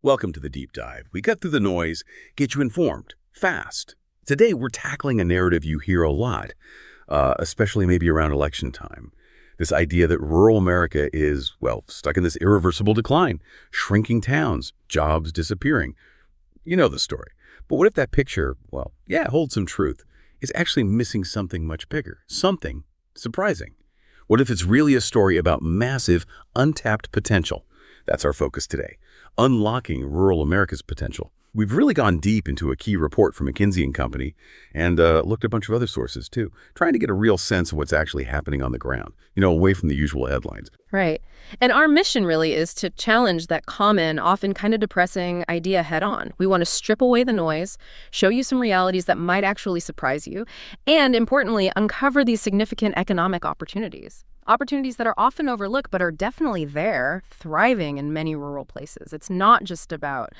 Welcome to the Deep Dive. We cut through the noise, get you informed, fast. Today, we're tackling a narrative you hear a lot, especially maybe around election time. This idea that rural America is, well, stuck in this irreversible decline, shrinking towns, jobs disappearing. You know the story. But what if that picture, well, yeah, holds some truth, is actually missing something much bigger, something surprising? What if it's really a story about massive, untapped potential? That's our focus today, unlocking rural America's potential. We've really gone deep into a key report from McKinsey & Company and looked at a bunch of other sources too, trying to get a real sense of what's actually happening on the ground, away from the usual headlines. Right. And our mission really is to challenge that common, often kind of depressing idea head on. We want to strip away the noise, show you some realities that might actually surprise you, and importantly, uncover these significant economic opportunities. Opportunities that are often overlooked but are definitely there, thriving in many rural places. It's not just about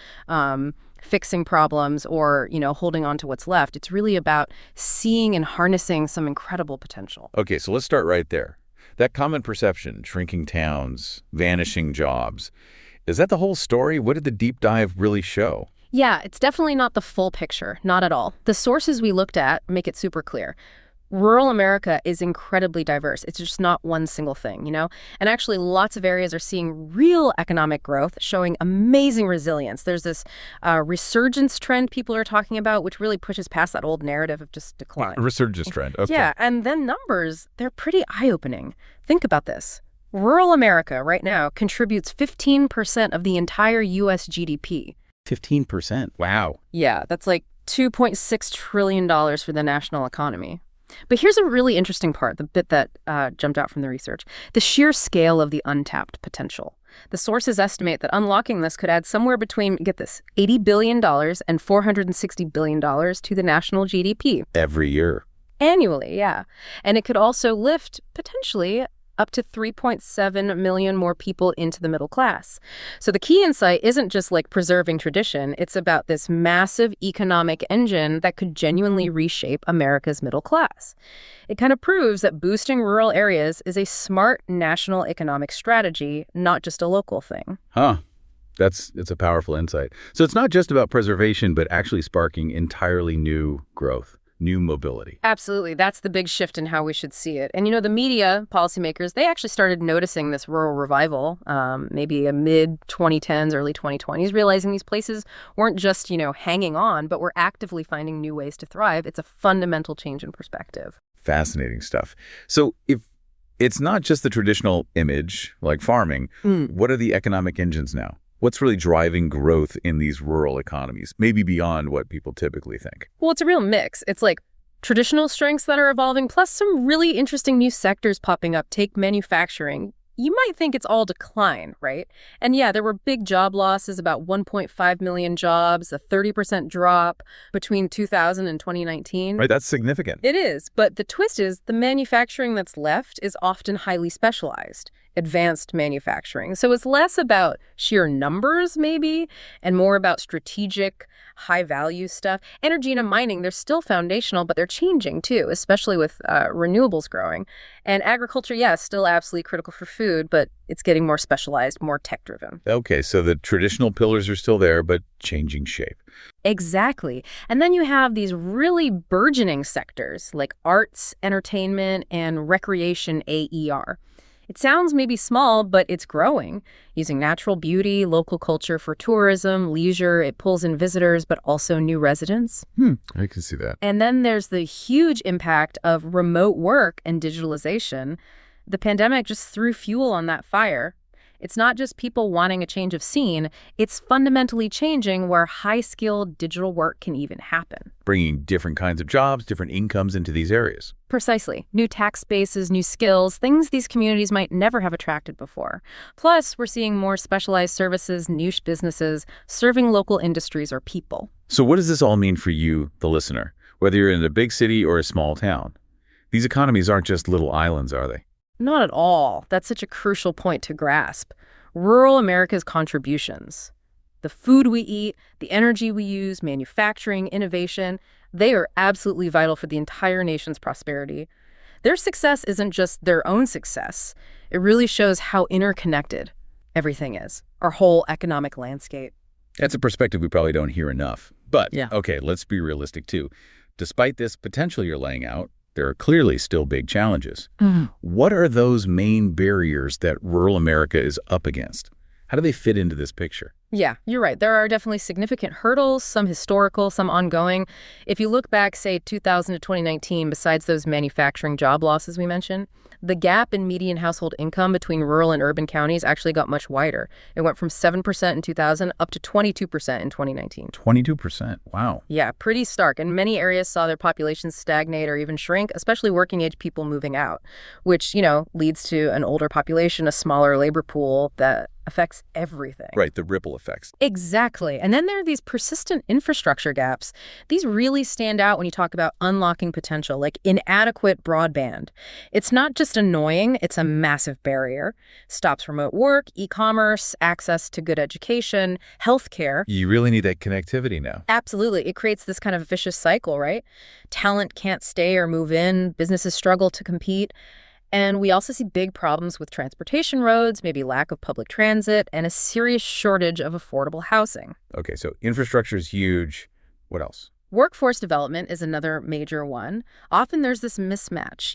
fixing problems or, holding on to what's left. It's really about seeing and harnessing some incredible potential. Okay, so let's start right there. That common perception, shrinking towns, vanishing jobs, is that the whole story? What did the deep dive really show? Yeah, it's definitely not the full picture, not at all. The sources we looked at make it super clear. Rural America is incredibly diverse. It's just not one single thing, And actually, lots of areas are seeing real economic growth, showing amazing resilience. There's this resurgence trend people are talking about, which really pushes past that old narrative of just decline. Resurgence trend, okay. Yeah, and then numbers, they're pretty eye-opening. Think about this. Rural America right now contributes 15% of the entire U.S. GDP. 15%? Wow. Yeah, that's like $2.6 trillion for the national economy. But here's a really interesting part, the bit that jumped out from the research, the sheer scale of the untapped potential. The sources estimate that unlocking this could add somewhere between, get this, $80 billion and $460 billion to the national GDP. Every year. Annually, yeah. And it could also lift, potentially, up to 3.7 million more people into the middle class. So the key insight isn't just like preserving tradition. It's about this massive economic engine that could genuinely reshape America's middle class. It kind of proves that boosting rural areas is a smart national economic strategy, not just a local thing. Huh. It's a powerful insight. So it's not just about preservation, but actually sparking entirely new growth. New mobility. Absolutely. That's the big shift in how we should see it. And, the media, policymakers, they actually started noticing this rural revival, maybe a mid-2010s, early 2020s, realizing these places weren't just, hanging on, but were actively finding new ways to thrive. It's a fundamental change in perspective. Fascinating stuff. So if it's not just the traditional image, like farming, what are the economic engines now? What's really driving growth in these rural economies, maybe beyond what people typically think? Well, it's a real mix. It's like traditional strengths that are evolving, plus some really interesting new sectors popping up. Take manufacturing. You might think it's all decline, right? And yeah, there were big job losses, about 1.5 million jobs, a 30% drop between 2000 and 2019. Right, that's significant. It is, but the twist is the manufacturing that's left is often highly specialized. Advanced manufacturing. So it's less about sheer numbers, maybe, and more about strategic, high-value stuff. Energy and mining, they're still foundational, but they're changing, too, especially with renewables growing. And agriculture, yeah, still absolutely critical for food, but it's getting more specialized, more tech-driven. Okay, so the traditional pillars are still there, but changing shape. Exactly. And then you have these really burgeoning sectors like arts, entertainment, and recreation AER. It sounds maybe small, but it's growing. Using natural beauty, local culture for tourism, leisure, it pulls in visitors, but also new residents. I can see that. And then there's the huge impact of remote work and digitalization. The pandemic just threw fuel on that fire. It's not just people wanting a change of scene. It's fundamentally changing where high-skilled digital work can even happen. Bringing different kinds of jobs, different incomes into these areas. Precisely. New tax bases, new skills, things these communities might never have attracted before. Plus, we're seeing more specialized services, niche businesses, serving local industries or people. So what does this all mean for you, the listener, whether you're in a big city or a small town? These economies aren't just little islands, are they? Not at all. That's such a crucial point to grasp. Rural America's contributions, the food we eat, the energy we use, manufacturing, innovation, they are absolutely vital for the entire nation's prosperity. Their success isn't just their own success. It really shows how interconnected everything is, our whole economic landscape. That's a perspective we probably don't hear enough. But, Yeah. okay, let's be realistic too. Despite this potential you're laying out, there are clearly still big challenges. What are those main barriers that rural America is up against? How do they fit into this picture? Yeah, you're right. There are definitely significant hurdles, some historical, some ongoing. If you look back, say, 2000 to 2019, besides those manufacturing job losses we mentioned, the gap in median household income between rural and urban counties actually got much wider. It went from 7% in 2000 up to 22% in 2019. 22%. Wow. Yeah, pretty stark. And many areas saw their populations stagnate or even shrink, especially working-age people moving out, which, leads to an older population, a smaller labor pool that affects everything. Right, the ripple effects. Exactly. And then there are these persistent infrastructure gaps. These really stand out when you talk about unlocking potential, like inadequate broadband. It's not just annoying, it's a massive barrier. Stops remote work, e-commerce, access to good education, healthcare. You really need that connectivity now. Absolutely. It creates this kind of vicious cycle, right? Talent can't stay or move in, businesses struggle to compete. And we also see big problems with transportation roads, maybe lack of public transit, and a serious shortage of affordable housing. Okay, so infrastructure is huge. What else? Workforce development is another major one. Often there's this mismatch,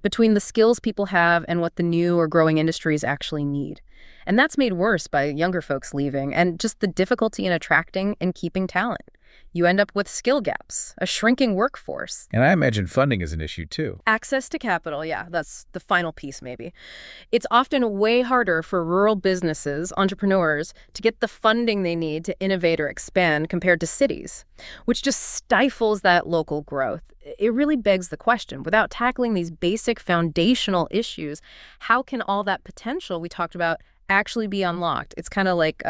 between the skills people have and what the new or growing industries actually need. And that's made worse by younger folks leaving and just the difficulty in attracting and keeping talent. You end up with skill gaps, a shrinking workforce. And I imagine funding is an issue too. Access to capital, yeah, that's the final piece maybe. It's often way harder for rural businesses, entrepreneurs, to get the funding they need to innovate or expand compared to cities, which just stifles that local growth. It really begs the question, without tackling these basic foundational issues, how can all that potential we talked about actually be unlocked? It's kind of like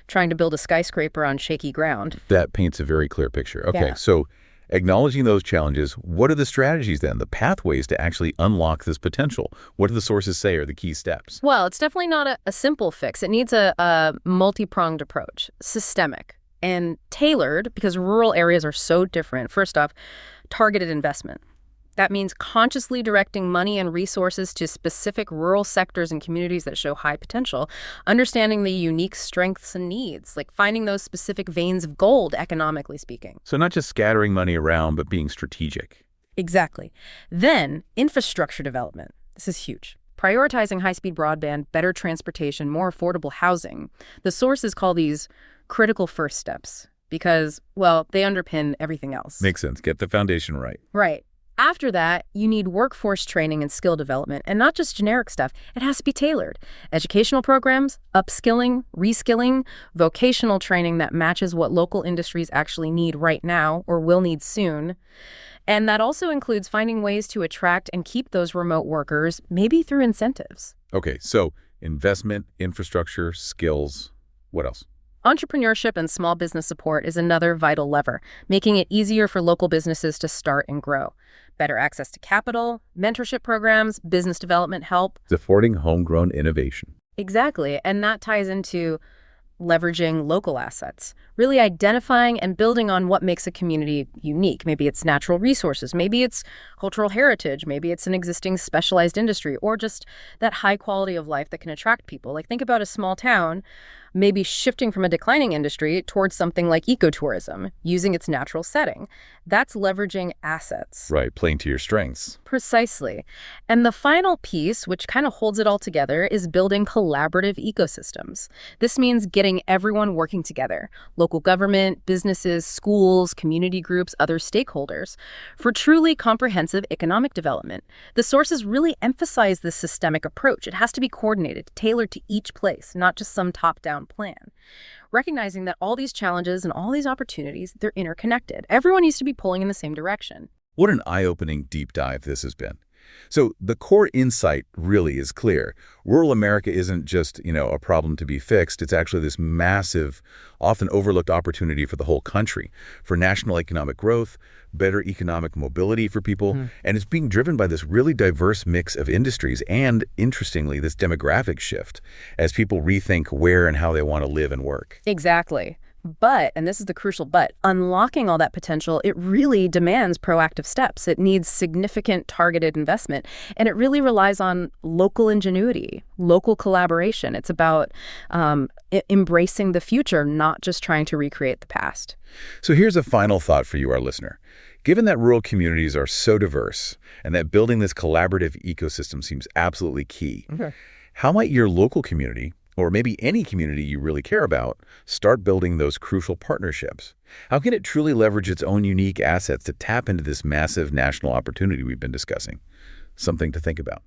trying to build a skyscraper on shaky ground. That paints a very clear picture. Okay, Yeah. So acknowledging those challenges, what are the strategies then, the pathways to actually unlock this potential? What do the sources say are the key steps? Well, it's definitely not a simple fix. It needs a multi-pronged approach, systemic and tailored, because rural areas are so different. First off, targeted investment. That means consciously directing money and resources to specific rural sectors and communities that show high potential, understanding the unique strengths and needs, like finding those specific veins of gold, economically speaking. So not just scattering money around, but being strategic. Exactly. Then, infrastructure development. This is huge. Prioritizing high-speed broadband, better transportation, more affordable housing. The sources call these critical first steps because, well, they underpin everything else. Makes sense. Get the foundation right. Right. After that, you need workforce training and skill development, and not just generic stuff. It has to be tailored. Educational programs, upskilling, reskilling, vocational training that matches what local industries actually need right now or will need soon. And that also includes finding ways to attract and keep those remote workers, maybe through incentives. Okay, so investment, infrastructure, skills, what else? Entrepreneurship and small business support is another vital lever, making it easier for local businesses to start and grow. Better access to capital, mentorship programs, business development help. Supporting homegrown innovation. Exactly, and that ties into leveraging local assets, really identifying and building on what makes a community unique. Maybe it's natural resources, maybe it's cultural heritage, maybe it's an existing specialized industry, or just that high quality of life that can attract people. Like, think about a small town maybe shifting from a declining industry towards something like ecotourism, using its natural setting. That's leveraging assets. Right, playing to your strengths. Precisely. And the final piece, which kind of holds it all together, is building collaborative ecosystems. This means getting everyone working together, local government, businesses, schools, community groups, other stakeholders, for truly comprehensive economic development. The sources really emphasize this systemic approach. It has to be coordinated, tailored to each place, not just some top-down plan. Recognizing that all these challenges and all these opportunities, they're interconnected. Everyone needs to be pulling in the same direction. What an eye-opening deep dive this has been. So the core insight really is clear. Rural America isn't just, a problem to be fixed. It's actually this massive, often overlooked opportunity for the whole country, for national economic growth, better economic mobility for people, and it's being driven by this really diverse mix of industries and, interestingly, this demographic shift as people rethink where and how they want to live and work. Exactly. But, and this is the crucial but, unlocking all that potential, it really demands proactive steps. It needs significant targeted investment, and it really relies on local ingenuity, local collaboration. It's about embracing the future, not just trying to recreate the past. So here's a final thought for you, our listener. Given that rural communities are so diverse and that building this collaborative ecosystem seems absolutely key, how might your local community, or maybe any community you really care about, start building those crucial partnerships? How can it truly leverage its own unique assets to tap into this massive national opportunity we've been discussing? Something to think about.